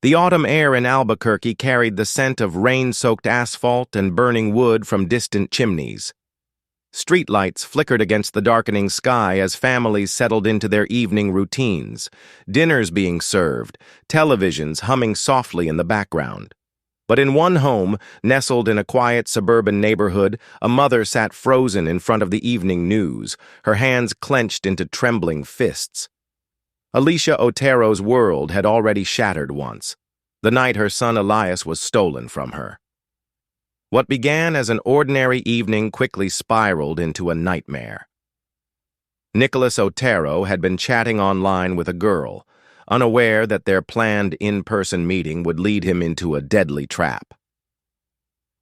The autumn air in Albuquerque carried the scent of rain-soaked asphalt and burning wood from distant chimneys. Streetlights flickered against the darkening sky as families settled into their evening routines, dinners being served, televisions humming softly in the background. But in one home, nestled in a quiet suburban neighborhood, a mother sat frozen in front of the evening news, her hands clenched into trembling fists. Elias Otero's world had already shattered once, the night her son Elias was stolen from her. What began as an ordinary evening quickly spiraled into a nightmare. Elias Otero had been chatting online with a girl, unaware that their planned in-person meeting would lead him into a deadly trap.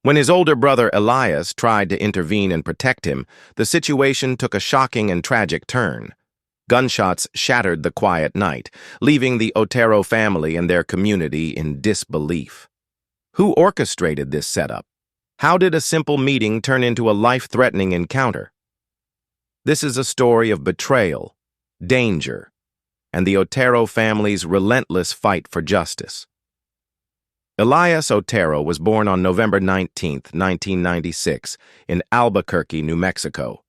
When his older brother Elias tried to intervene and protect him, the situation took a shocking and tragic turn. Gunshots shattered the quiet night, leaving the Otero family and their community in disbelief. Who orchestrated this setup? How did a simple meeting turn into a life-threatening encounter? This is a story of betrayal, danger, and the Otero family's relentless fight for justice. Elias Otero was born on November 19, 1996, in Albuquerque, New Mexico.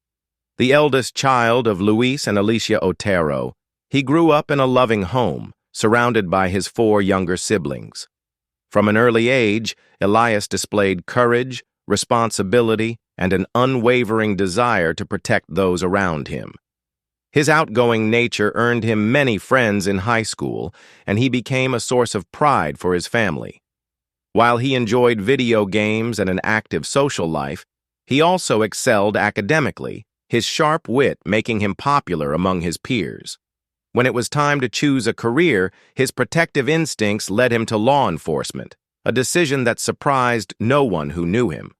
The eldest child of Luis and Alicia Otero, he grew up in a loving home, surrounded by his 4 younger siblings. From an early age, Elias displayed courage, responsibility, and an unwavering desire to protect those around him. His outgoing nature earned him many friends in high school, and he became a source of pride for his family. While he enjoyed video games and an active social life, he also excelled academically, his sharp wit making him popular among his peers. When it was time to choose a career, his protective instincts led him to law enforcement, a decision that surprised no one who knew him.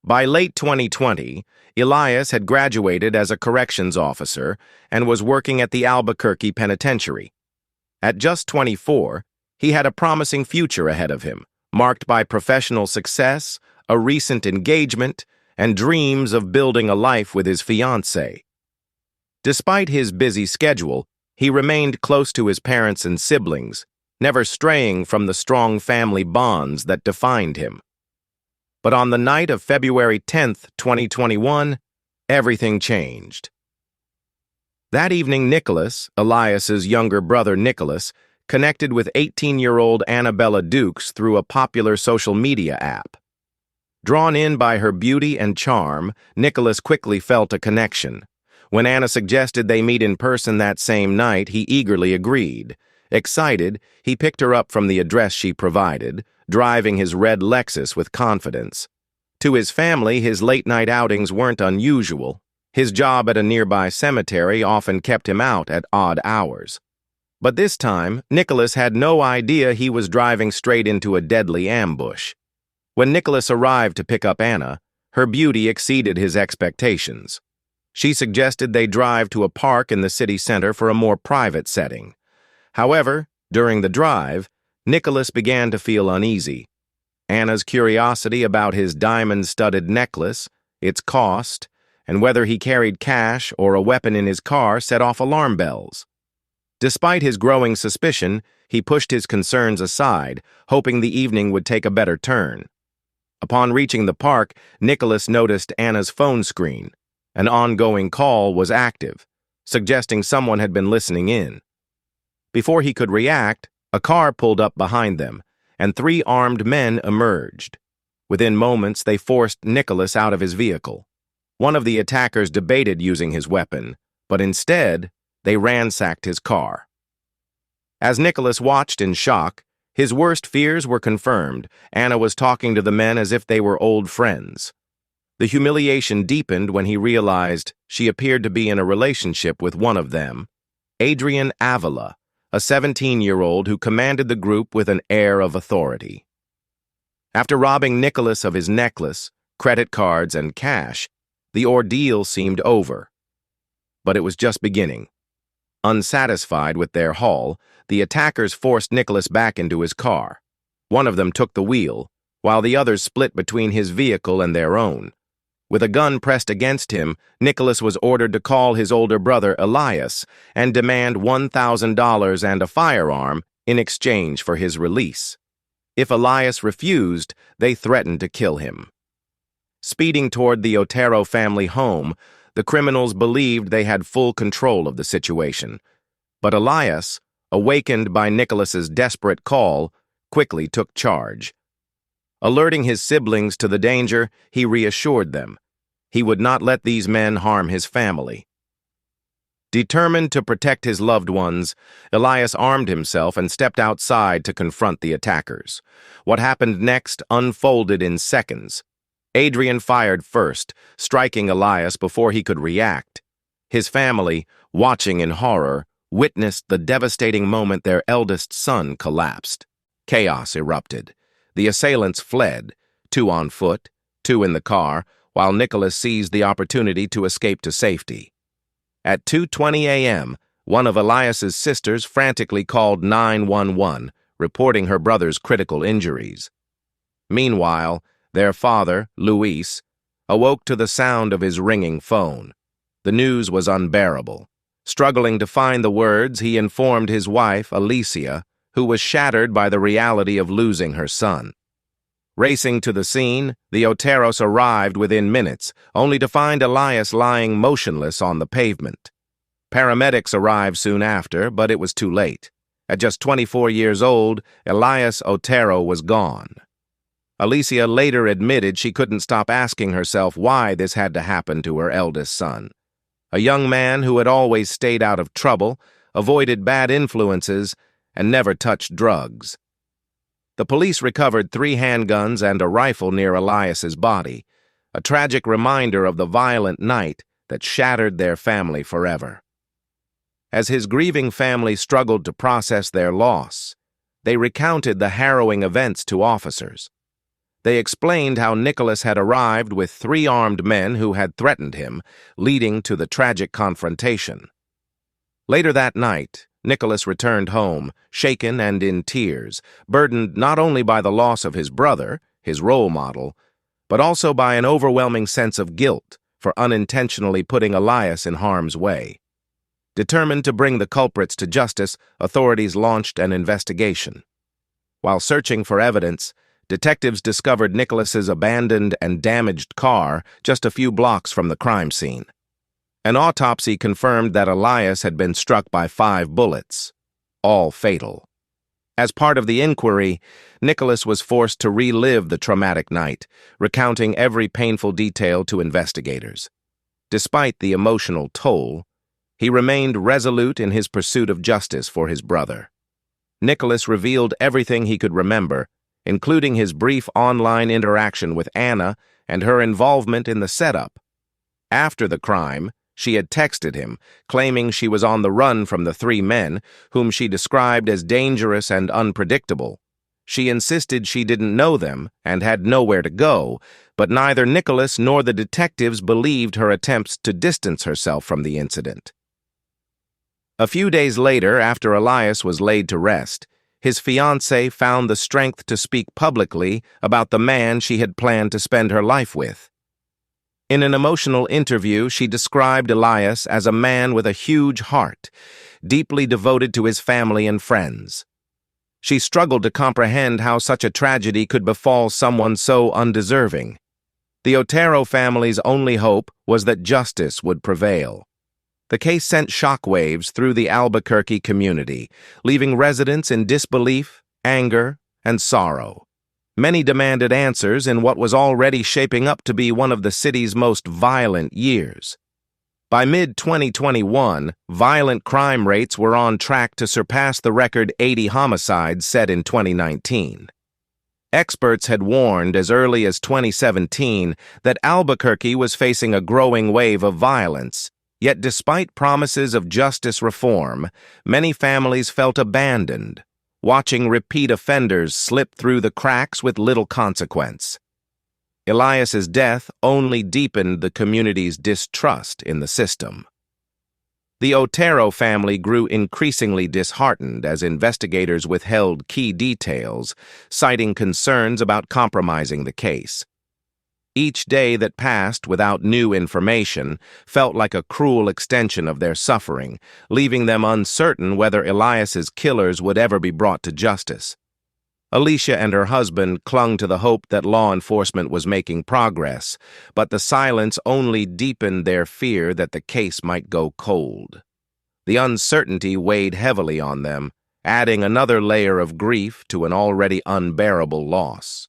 By late 2020, Elias had graduated as a corrections officer and was working at the Albuquerque Penitentiary. At just 24, he had a promising future ahead of him, marked by professional success, a recent engagement, and dreams of building a life with his fiancée. Despite his busy schedule, he remained close to his parents and siblings, never straying from the strong family bonds that defined him. But on the night of February 10, 2021, everything changed. That evening, Nicholas, Elias's younger brother Nicholas, connected with 18-year-old Annabella Dukes through a popular social media app. Drawn in by her beauty and charm, Nicholas quickly felt a connection. When Anna suggested they meet in person that same night, he eagerly agreed. Excited, he picked her up from the address she provided, driving his red Lexus with confidence. To his family, his late-night outings weren't unusual. His job at a nearby cemetery often kept him out at odd hours. But this time, Nicholas had no idea he was driving straight into a deadly ambush. When Nicholas arrived to pick up Anna, her beauty exceeded his expectations. She suggested they drive to a park in the city center for a more private setting. However, during the drive, Nicholas began to feel uneasy. Anna's curiosity about his diamond-studded necklace, its cost, and whether he carried cash or a weapon in his car set off alarm bells. Despite his growing suspicion, he pushed his concerns aside, hoping the evening would take a better turn. Upon reaching the park, Nicholas noticed Anna's phone screen. An ongoing call was active, suggesting someone had been listening in. Before he could react, a car pulled up behind them, and 3 armed men emerged. Within moments, they forced Nicholas out of his vehicle. One of the attackers debated using his weapon, but instead, they ransacked his car. As Nicholas watched in shock, his worst fears were confirmed. Anna was talking to the men as if they were old friends. The humiliation deepened when he realized she appeared to be in a relationship with one of them, Adrian Avila, a 17-year-old who commanded the group with an air of authority. After robbing Nicholas of his necklace, credit cards, and cash, the ordeal seemed over. But it was just beginning. Unsatisfied with their haul, the attackers forced Nicholas back into his car. One of them took the wheel, while the others split between his vehicle and their own. With a gun pressed against him, Nicholas was ordered to call his older brother Elias and demand $1,000 and a firearm in exchange for his release. If Elias refused, they threatened to kill him. Speeding toward the Otero family home, the criminals believed they had full control of the situation. But Elias, awakened by Nicholas's desperate call, quickly took charge. Alerting his siblings to the danger, he reassured them. He would not let these men harm his family. Determined to protect his loved ones, Elias armed himself and stepped outside to confront the attackers. What happened next unfolded in seconds. Adrian fired first, striking Elias before he could react. His family, watching in horror, witnessed the devastating moment their eldest son collapsed. Chaos erupted. The assailants fled, 2 on foot, 2 in the car, while Nicholas seized the opportunity to escape to safety. At 2:20 a.m., one of Elias's sisters frantically called 911, reporting her brother's critical injuries. Meanwhile, their father, Luis, awoke to the sound of his ringing phone. The news was unbearable. Struggling to find the words, he informed his wife, Alicia, who was shattered by the reality of losing her son. Racing to the scene, the Oteros arrived within minutes, only to find Elias lying motionless on the pavement. Paramedics arrived soon after, but it was too late. At just 24 years old, Elias Otero was gone. Alicia later admitted she couldn't stop asking herself why this had to happen to her eldest son. A young man who had always stayed out of trouble, avoided bad influences, and never touched drugs. The police recovered 3 handguns and a rifle near Elias's body, a tragic reminder of the violent night that shattered their family forever. As his grieving family struggled to process their loss, they recounted the harrowing events to officers. They explained how Nicholas had arrived with 3 armed men who had threatened him, leading to the tragic confrontation. Later that night, Nicholas returned home, shaken and in tears, burdened not only by the loss of his brother, his role model, but also by an overwhelming sense of guilt for unintentionally putting Elias in harm's way. Determined to bring the culprits to justice, authorities launched an investigation. While searching for evidence, detectives discovered Nicholas's abandoned and damaged car just a few blocks from the crime scene. An autopsy confirmed that Elias had been struck by 5 bullets, all fatal. As part of the inquiry, Nicholas was forced to relive the traumatic night, recounting every painful detail to investigators. Despite the emotional toll, he remained resolute in his pursuit of justice for his brother. Nicholas revealed everything he could remember, including his brief online interaction with Anna and her involvement in the setup. After the crime, she had texted him, claiming she was on the run from the 3 men, whom she described as dangerous and unpredictable. She insisted she didn't know them and had nowhere to go, but neither Nicholas nor the detectives believed her attempts to distance herself from the incident. A few days later, after Elias was laid to rest, his fiancée found the strength to speak publicly about the man she had planned to spend her life with. In an emotional interview, she described Elias as a man with a huge heart, deeply devoted to his family and friends. She struggled to comprehend how such a tragedy could befall someone so undeserving. The Otero family's only hope was that justice would prevail. The case sent shockwaves through the Albuquerque community, leaving residents in disbelief, anger, and sorrow. Many demanded answers in what was already shaping up to be one of the city's most violent years. By mid-2021, violent crime rates were on track to surpass the record 80 homicides set in 2019. Experts had warned as early as 2017 that Albuquerque was facing a growing wave of violence, yet despite promises of justice reform, many families felt abandoned, watching repeat offenders slip through the cracks with little consequence. Elias's death only deepened the community's distrust in the system. The Otero family grew increasingly disheartened as investigators withheld key details, citing concerns about compromising the case. Each day that passed without new information felt like a cruel extension of their suffering, leaving them uncertain whether Elias's killers would ever be brought to justice. Alicia and her husband clung to the hope that law enforcement was making progress, but the silence only deepened their fear that the case might go cold. The uncertainty weighed heavily on them, adding another layer of grief to an already unbearable loss.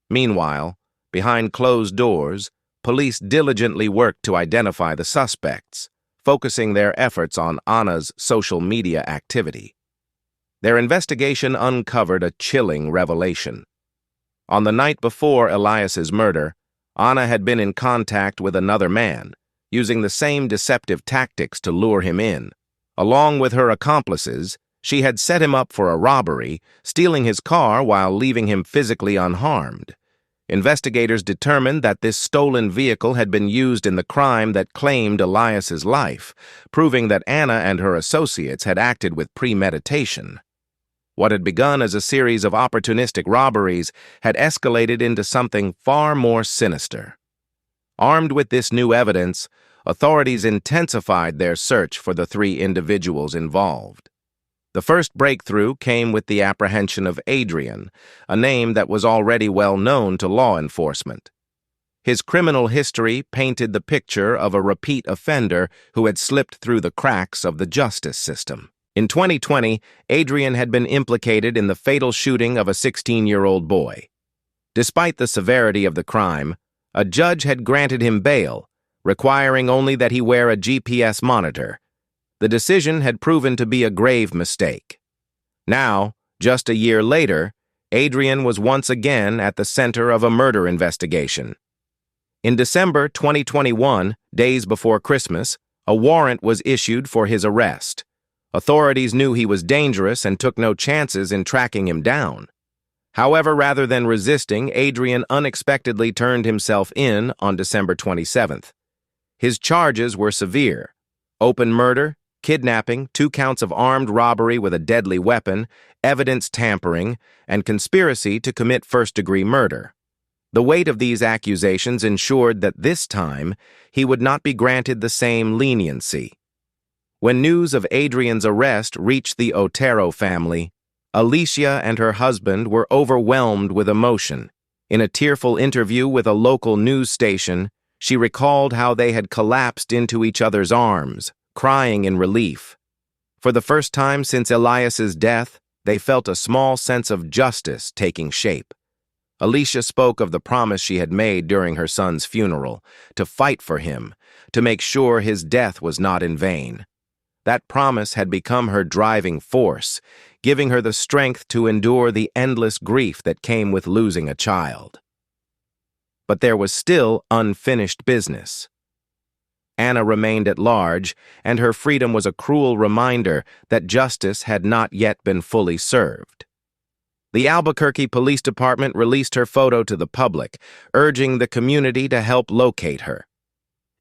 Meanwhile, behind closed doors, police diligently worked to identify the suspects, focusing their efforts on Anna's social media activity. Their investigation uncovered a chilling revelation. On the night before Elias's murder, Anna had been in contact with another man, using the same deceptive tactics to lure him in. Along with her accomplices, she had set him up for a robbery, stealing his car while leaving him physically unharmed. Investigators determined that this stolen vehicle had been used in the crime that claimed Elias's life, proving that Anna and her associates had acted with premeditation. What had begun as a series of opportunistic robberies had escalated into something far more sinister. Armed with this new evidence, authorities intensified their search for the three individuals involved. The first breakthrough came with the apprehension of Adrian, a name that was already well known to law enforcement. His criminal history painted the picture of a repeat offender who had slipped through the cracks of the justice system. In 2020, Adrian had been implicated in the fatal shooting of a 16-year-old boy. Despite the severity of the crime, a judge had granted him bail, requiring only that he wear a GPS monitor. The decision had proven to be a grave mistake. Now, just a year later, Adrian was once again at the center of a murder investigation. In December 2021, days before Christmas, a warrant was issued for his arrest. Authorities knew he was dangerous and took no chances in tracking him down. However, rather than resisting, Adrian unexpectedly turned himself in on December 27th. His charges were severe: open murder, kidnapping, 2 counts of armed robbery with a deadly weapon, evidence tampering, and conspiracy to commit first-degree murder. The weight of these accusations ensured that this time he would not be granted the same leniency. When news of Adrian's arrest reached the Otero family, Alicia and her husband were overwhelmed with emotion. In a tearful interview with a local news station, she recalled how they had collapsed into each other's arms, crying in relief. For the first time since Elias's death, they felt a small sense of justice taking shape. Alicia spoke of the promise she had made during her son's funeral, to fight for him, to make sure his death was not in vain. That promise had become her driving force, giving her the strength to endure the endless grief that came with losing a child. But there was still unfinished business. Anna remained at large, and her freedom was a cruel reminder that justice had not yet been fully served. The Albuquerque Police Department released her photo to the public, urging the community to help locate her.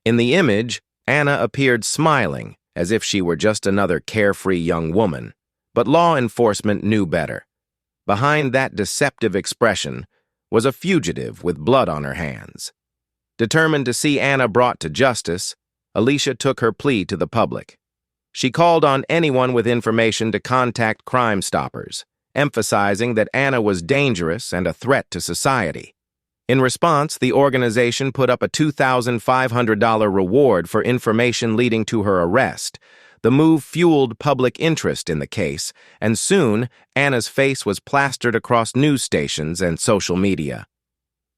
In the image, Anna appeared smiling, as if she were just another carefree young woman. But law enforcement knew better. Behind that deceptive expression was a fugitive with blood on her hands. Determined to see Anna brought to justice, Alicia took her plea to the public. She called on anyone with information to contact Crime Stoppers, emphasizing that Anna was dangerous and a threat to society. In response, the organization put up a $2,500 reward for information leading to her arrest. The move fueled public interest in the case, and soon, Anna's face was plastered across news stations and social media.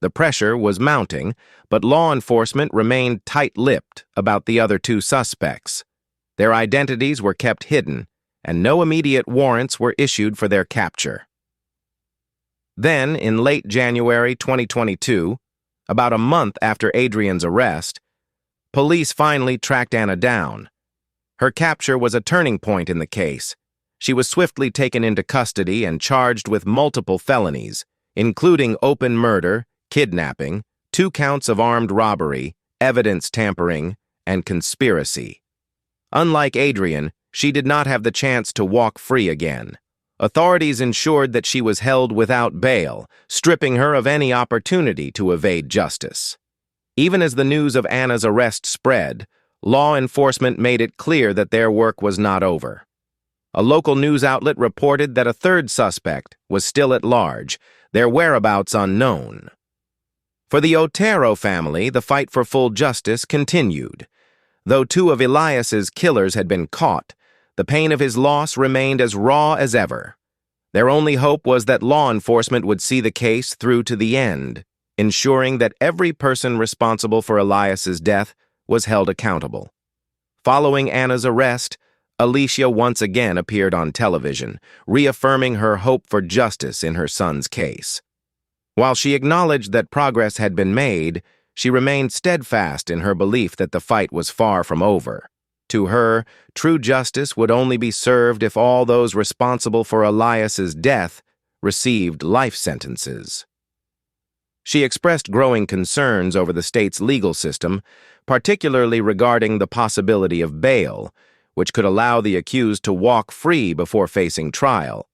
The pressure was mounting, but law enforcement remained tight-lipped about the other 2 suspects. Their identities were kept hidden, and no immediate warrants were issued for their capture. Then, in late January 2022, about a month after Adrian's arrest, police finally tracked Anna down. Her capture was a turning point in the case. She was swiftly taken into custody and charged with multiple felonies, including open murder, kidnapping, 2 counts of armed robbery, evidence tampering, and conspiracy. Unlike Adrian, she did not have the chance to walk free again. Authorities ensured that she was held without bail, stripping her of any opportunity to evade justice. Even as the news of Anna's arrest spread, law enforcement made it clear that their work was not over. A local news outlet reported that a third suspect was still at large, their whereabouts unknown. For the Otero family, the fight for full justice continued. Though two of Elias's killers had been caught, the pain of his loss remained as raw as ever. Their only hope was that law enforcement would see the case through to the end, ensuring that every person responsible for Elias's death was held accountable. Following Anna's arrest, Alicia once again appeared on television, reaffirming her hope for justice in her son's case. While she acknowledged that progress had been made, she remained steadfast in her belief that the fight was far from over. To her, true justice would only be served if all those responsible for Elias's death received life sentences. She expressed growing concerns over the state's legal system, particularly regarding the possibility of bail, which could allow the accused to walk free before facing trial.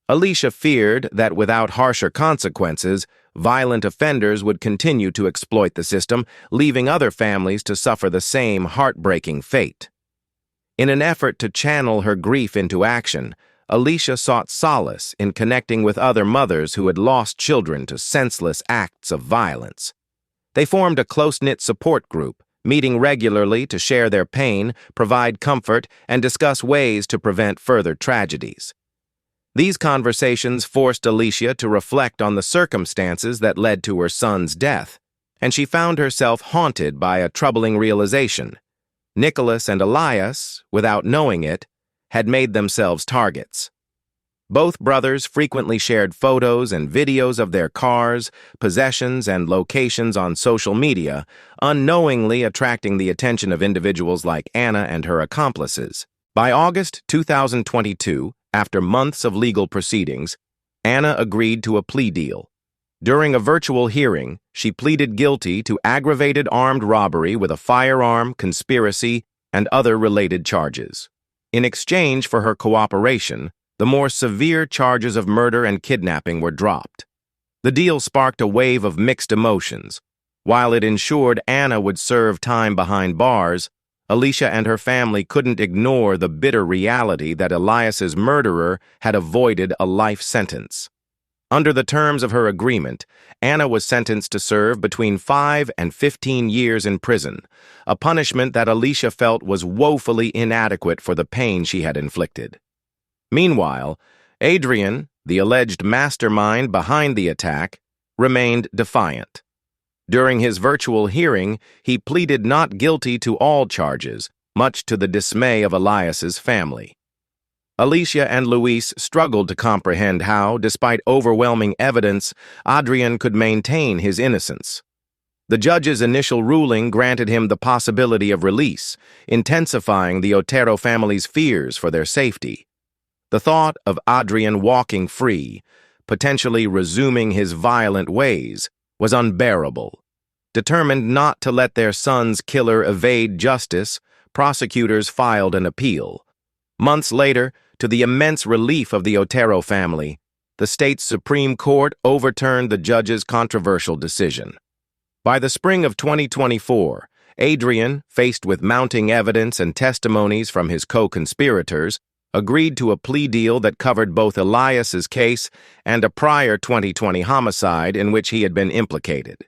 Alicia feared that without harsher consequences, violent offenders would continue to exploit the system, leaving other families to suffer the same heartbreaking fate. In an effort to channel her grief into action, Alicia sought solace in connecting with other mothers who had lost children to senseless acts of violence. They formed a close-knit support group, meeting regularly to share their pain, provide comfort, and discuss ways to prevent further tragedies. These conversations forced Alicia to reflect on the circumstances that led to her son's death, and she found herself haunted by a troubling realization. Nicholas and Elias, without knowing it, had made themselves targets. Both brothers frequently shared photos and videos of their cars, possessions, and locations on social media, unknowingly attracting the attention of individuals like Anna and her accomplices. By August 2022, after months of legal proceedings, Anna agreed to a plea deal. During a virtual hearing, she pleaded guilty to aggravated armed robbery with a firearm, conspiracy, and other related charges. In exchange for her cooperation, the more severe charges of murder and kidnapping were dropped. The deal sparked a wave of mixed emotions. While it ensured Anna would serve time behind bars, Alicia and her family couldn't ignore the bitter reality that Elias's murderer had avoided a life sentence. Under the terms of her agreement, Anna was sentenced to serve between 5 and 15 years in prison, a punishment that Alicia felt was woefully inadequate for the pain she had inflicted. Meanwhile, Adrian, the alleged mastermind behind the attack, remained defiant. During his virtual hearing, he pleaded not guilty to all charges, much to the dismay of Elias's family. Alicia and Luis struggled to comprehend how, despite overwhelming evidence, Adrian could maintain his innocence. The judge's initial ruling granted him the possibility of release, intensifying the Otero family's fears for their safety. The thought of Adrian walking free, potentially resuming his violent ways, was unbearable. Determined not to let their son's killer evade justice, prosecutors filed an appeal. Months later, to the immense relief of the Otero family, the state's Supreme Court overturned the judge's controversial decision. By the spring of 2024, Adrian, faced with mounting evidence and testimonies from his co-conspirators, agreed to a plea deal that covered both Elias's case and a prior 2020 homicide in which he had been implicated.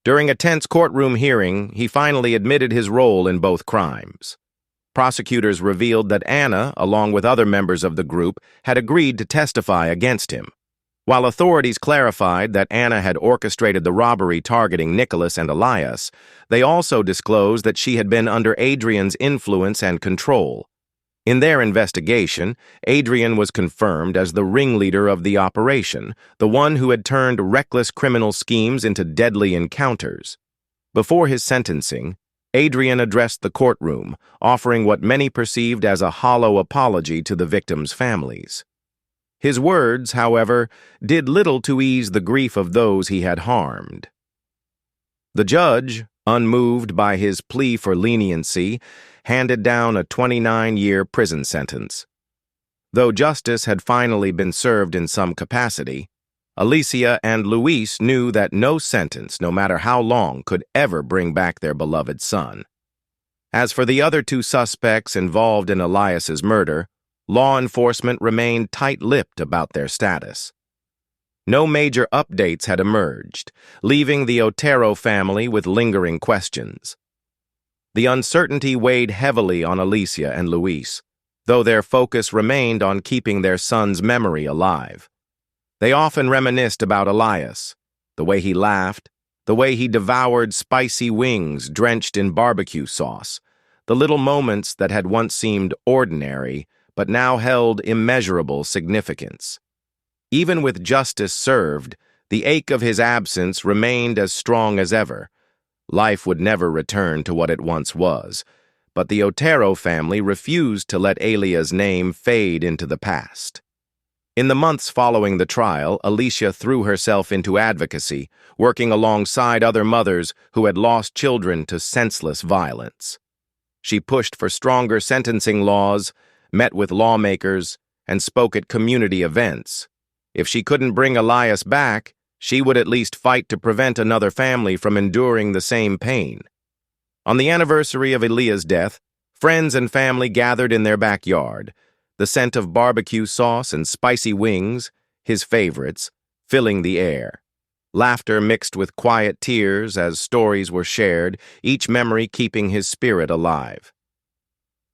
During a tense courtroom hearing, he finally admitted his role in both crimes. Prosecutors revealed that Anna, along with other members of the group, had agreed to testify against him. While authorities clarified that Anna had orchestrated the robbery targeting Nicholas and Elias, they also disclosed that she had been under Adrian's influence and control. In their investigation, Adrian was confirmed as the ringleader of the operation, the one who had turned reckless criminal schemes into deadly encounters. Before his sentencing, Adrian addressed the courtroom, offering what many perceived as a hollow apology to the victims' families. His words, however, did little to ease the grief of those he had harmed. The judge, unmoved by his plea for leniency, handed down a 29-year prison sentence. Though justice had finally been served in some capacity, Alicia and Luis knew that no sentence, no matter how long, could ever bring back their beloved son. As for the other two suspects involved in Elias's murder, law enforcement remained tight-lipped about their status. No major updates had emerged, leaving the Otero family with lingering questions. The uncertainty weighed heavily on Alicia and Luis, though their focus remained on keeping their son's memory alive. They often reminisced about Elias, the way he laughed, the way he devoured spicy wings drenched in barbecue sauce, the little moments that had once seemed ordinary but now held immeasurable significance. Even with justice served, the ache of his absence remained as strong as ever. Life would never return to what it once was, but the Otero family refused to let Elia's name fade into the past. In the months following the trial, Alicia threw herself into advocacy, working alongside other mothers who had lost children to senseless violence. She pushed for stronger sentencing laws, met with lawmakers, and spoke at community events. If she couldn't bring Elias back, she would at least fight to prevent another family from enduring the same pain. On the anniversary of Elias' death, friends and family gathered in their backyard, the scent of barbecue sauce and spicy wings, his favorites, filling the air. Laughter mixed with quiet tears as stories were shared, each memory keeping his spirit alive.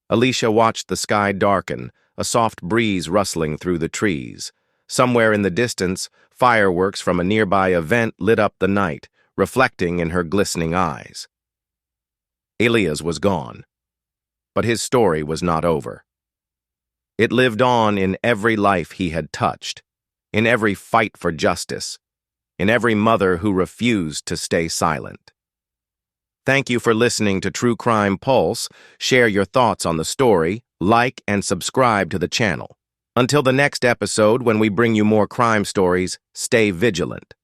Alicia watched the sky darken, a soft breeze rustling through the trees. Somewhere in the distance, fireworks from a nearby event lit up the night, reflecting in her glistening eyes. Elias was gone, but his story was not over. It lived on in every life he had touched, in every fight for justice, in every mother who refused to stay silent. Thank you for listening to True Crime Pulse. Share your thoughts on the story, like and subscribe to the channel. Until the next episode when we bring you more crime stories, stay vigilant.